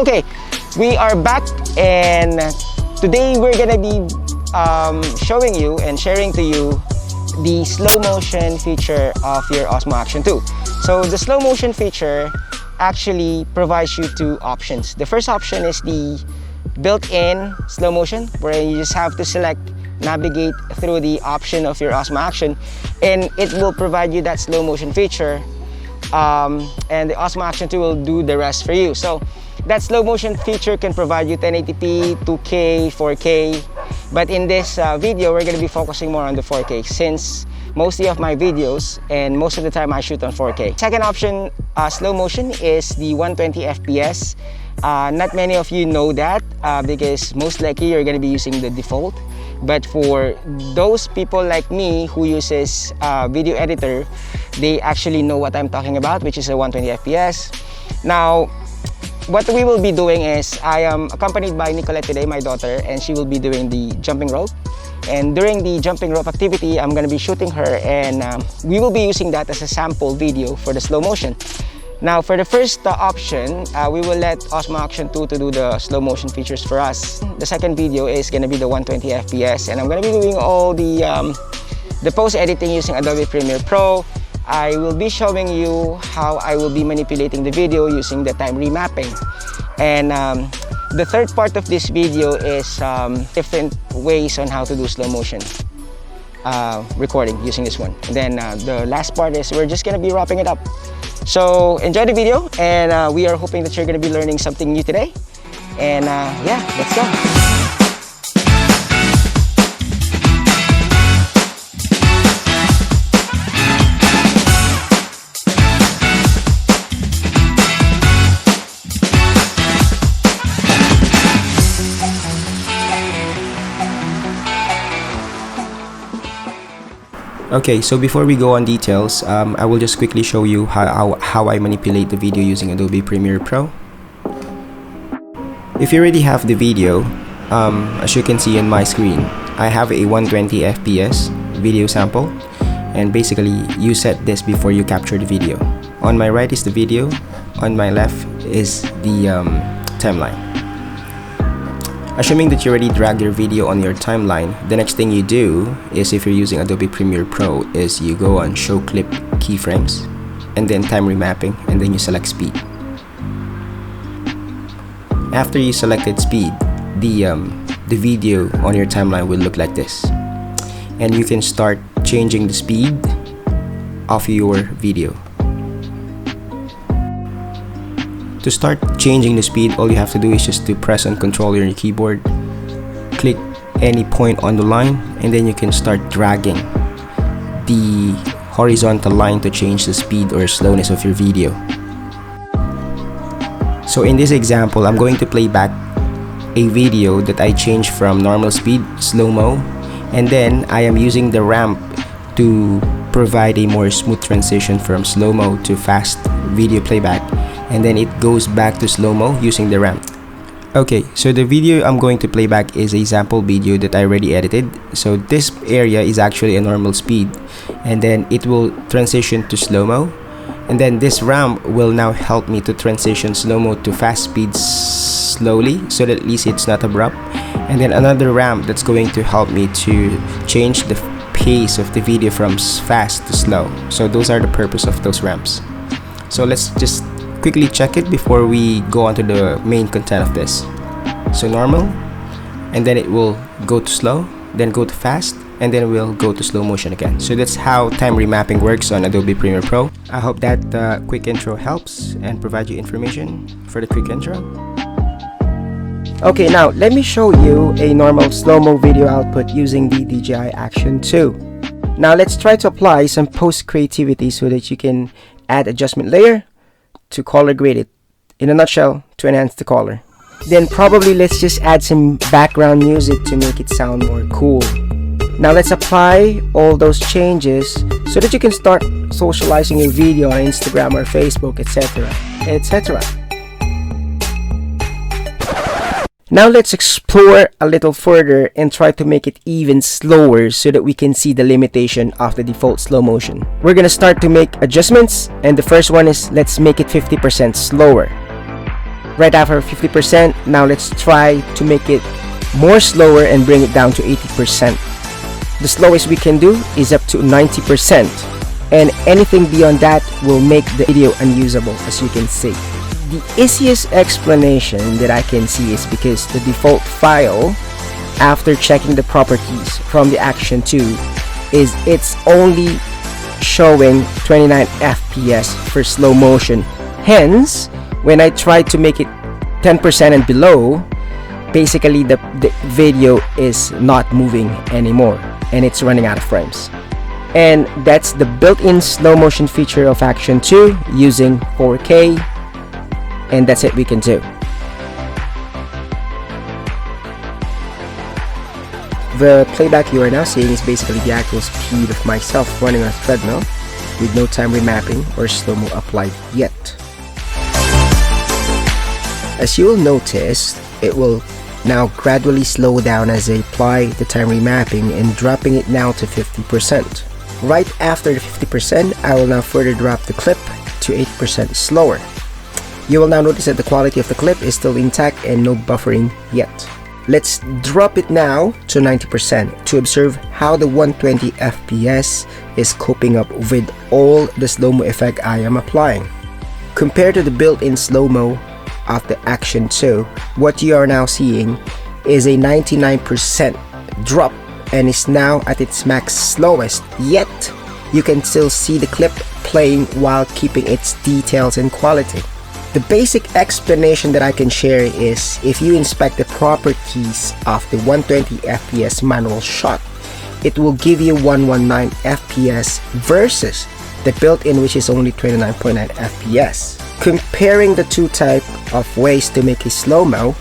Okay, we are back, and today we're gonna be showing you and sharing to you the slow motion feature of your Osmo Action 2. So the slow motion feature actually provides you two options. The first option is the built-in slow motion, where you just have to navigate through the option of your Osmo Action, and it will provide you that slow motion feature, and the Osmo Action 2 will do the rest for you. So that slow motion feature can provide you 1080p, 2K, 4K, but in this video we're going to be focusing more on the 4K, since mostly of my videos and most of the time I shoot on 4K. Second option, slow motion, is the 120 FPS. Not many of you know that because most likely you're going to be using the default, but for those people like me who uses video editor, they actually know what I'm talking about, which is a 120 FPS. Now, what we will be doing is, I am accompanied by Nicolette today, my daughter, and she will be doing the jumping rope. And during the jumping rope activity, I'm going to be shooting her, and we will be using that as a sample video for the slow motion. Now, for the first option, we will let Osmo Action 2 to do the slow motion features for us. The second video is going to be the 120 FPS, and I'm going to be doing all the post editing using Adobe Premiere Pro. I will be showing you how I will be manipulating the video using the time remapping. And the third part of this video is different ways on how to do slow motion recording using this one. And then the last part is we're just going to be wrapping it up. So enjoy the video, and we are hoping that you're going to be learning something new today. And yeah, let's go. Okay, so before we go on details, I will just quickly show you how I manipulate the video using Adobe Premiere Pro. If you already have the video, as you can see on my screen, I have a 120 FPS video sample, and basically you set this before you capture the video. On my right is the video, on my left is the timeline. Assuming that you already dragged your video on your timeline, the next thing you do is, if you're using Adobe Premiere Pro, is you go on Show Clip Keyframes, and then Time Remapping, and then you select Speed. After you selected Speed, the video on your timeline will look like this, and you can start changing the speed of your video. To start changing the speed, all you have to do is just to press on Control on your keyboard, click any point on the line, and then you can start dragging the horizontal line to change the speed or slowness of your video. So in this example, I'm going to play back a video that I changed from normal speed, slow-mo, and then I am using the ramp to provide a more smooth transition from slow-mo to fast video playback, and then it goes back to slow-mo using the ramp. Okay, so the video I'm going to play back is a sample video that I already edited. So this area is actually a normal speed, and then it will transition to slow-mo, and then this ramp will now help me to transition slow-mo to fast speed slowly, so that at least it's not abrupt, and then another ramp that's going to help me to change the pace of the video from fast to slow. So those are the purpose of those ramps. So let's just quickly check it before we go on to the main content of this. So normal, and then it will go to slow, then go to fast, and then we'll go to slow motion again. So that's how time remapping works on Adobe Premiere Pro. I hope that quick intro helps and provide you information for the quick intro. Okay, now let me show you a normal slow-mo video output using the DJI Action 2. Now let's try to apply some post creativity so that you can add adjustment layer to color grade it, in a nutshell, to enhance the color. Then probably let's just add some background music to make it sound more cool. Now let's apply all those changes so that you can start socializing your video on Instagram or Facebook, etc., etc. Now let's explore a little further and try to make it even slower so that we can see the limitation of the default slow motion. We're gonna start to make adjustments, and the first one is let's make it 50% slower. right after 50%. Now let's try to make it more slower and bring it down to 80%. The slowest we can do is up to 90%, and anything beyond that will make the video unusable, as you can see. The easiest explanation that I can see is because the default file, after checking the properties from the Action 2, is it's only showing 29 FPS for slow motion. Hence, when I try to make it 10% and below, basically the video is not moving anymore and it's running out of frames. And that's the built-in slow motion feature of Action 2 using 4K, and that's it we can do. The playback you are now seeing is basically the actual speed of myself running on a treadmill with no time remapping or slow-mo applied yet. As you will notice, it will now gradually slow down as I apply the time remapping and dropping it now to 50%. Right after the 50%, I will now further drop the clip to 8% slower. You will now notice that the quality of the clip is still intact and no buffering yet. Let's drop it now to 90% to observe how the 120 FPS is coping up with all the slow-mo effect I am applying. Compared to the built-in slow-mo of the Action 2, what you are now seeing is a 99% drop and is now at its max slowest, yet you can still see the clip playing while keeping its details and quality. The basic explanation that I can share is if you inspect the properties of the 120 FPS manual shot, it will give you 119 FPS versus the built-in, which is only 29.9 FPS. Comparing the two type of ways to make a slow-mo,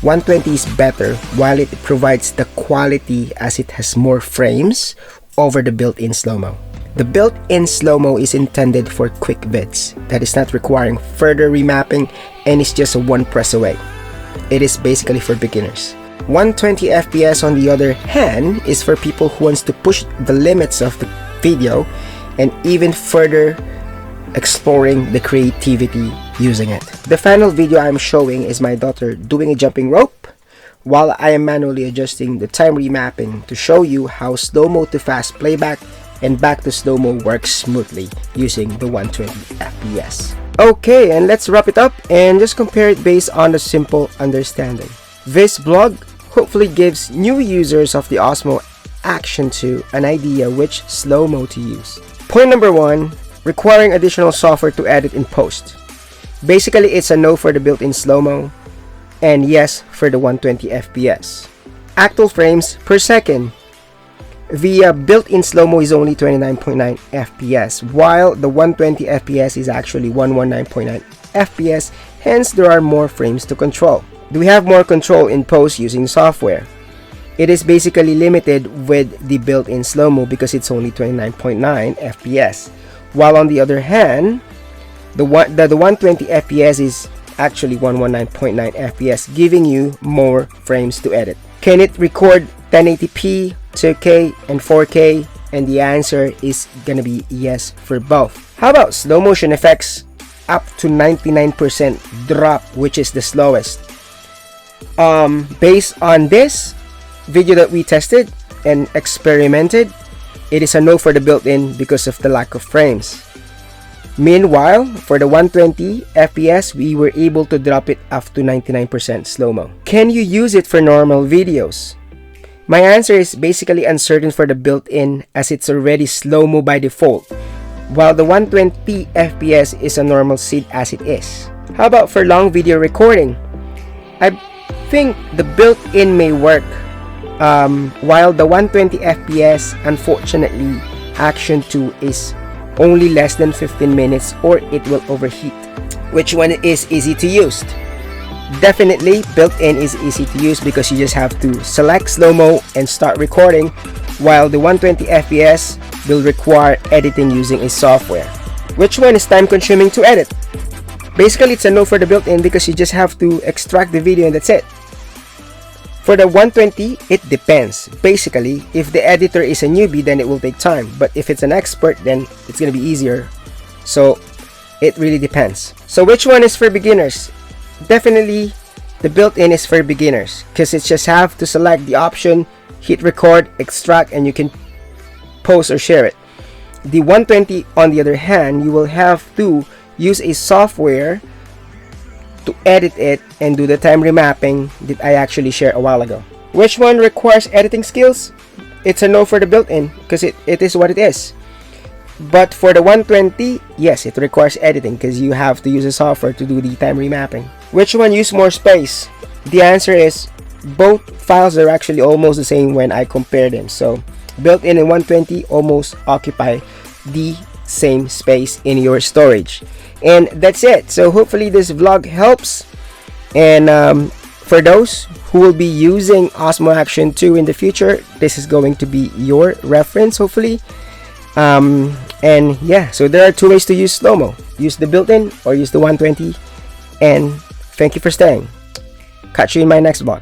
120 is better while it provides the quality as it has more frames over the built-in slow-mo. The built-in slow-mo is intended for quick vids that is not requiring further remapping and is just a one press away. It is basically for beginners. 120 FPS on the other hand is for people who wants to push the limits of the video and even further exploring the creativity using it. The final video I'm showing is my daughter doing a jumping rope while I am manually adjusting the time remapping to show you how slow-mo to fast playback and back to slow-mo works smoothly using the 120 FPS. Okay, and let's wrap it up and just compare it based on a simple understanding. This blog hopefully gives new users of the Osmo Action 2 an idea which slow-mo to use. Point number 1, requiring additional software to edit in post. Basically, it's a no for the built-in slow-mo and yes for the 120 FPS. Actual frames per second. The built-in slow-mo is only 29.9 FPS, while the 120 FPS is actually 119.9 FPS, hence there are more frames to control. Do we have more control in post using software? It is basically limited with the built-in slow-mo because it's only 29.9 FPS, while on the other hand, the 120 FPS is actually 119.9 FPS, giving you more frames to edit. Can it record 1080p, 2K, and 4K? And the answer is gonna be yes for both. How about slow motion effects up to 99% drop, which is the slowest? Based on this video that we tested and experimented, it is a no for the built-in because of the lack of frames. Meanwhile, for the 120 FPS, we were able to drop it up to 99% slow-mo. Can you use it for normal videos? My answer is basically uncertain for the built-in as it's already slow-mo by default, while the 120 FPS is a normal seed as it is. How about for long video recording? I think the built-in may work, while the 120 FPS, unfortunately, Action 2 is only less than 15 minutes or it will overheat. Which one is easy to use? Definitely built-in is easy to use because you just have to select slow-mo and start recording, while the 120 FPS will require editing using a software. Which one is time-consuming to edit? Basically, it's a no for the built-in because you just have to extract the video and that's it. For the 120, it depends. Basically, if the editor is a newbie, then it will take time. But if it's an expert, then it's gonna be easier. So, it really depends. So, which one is for beginners? definitely the built-in is for beginners, because it's just have to select the option, hit record, extract, and you can post or share it. The 120, on the other hand, you will have to use a software to edit it and do the time remapping that I actually shared a while ago. Which one requires editing skills? It's a no for the built-in, because it is what it is. But for the 120, yes, it requires editing because you have to use a software to do the time remapping. Which one use more space? The answer is both files are actually almost the same when I compare them. So built-in and 120 almost occupy the same space in your storage. And that's it. So hopefully this vlog helps. And for those who will be using Osmo Action 2 in the future, this is going to be your reference, hopefully. And yeah, so there are two ways to use slow-mo. Use the built-in or use the 120. And thank you for staying. Catch you in my next vlog.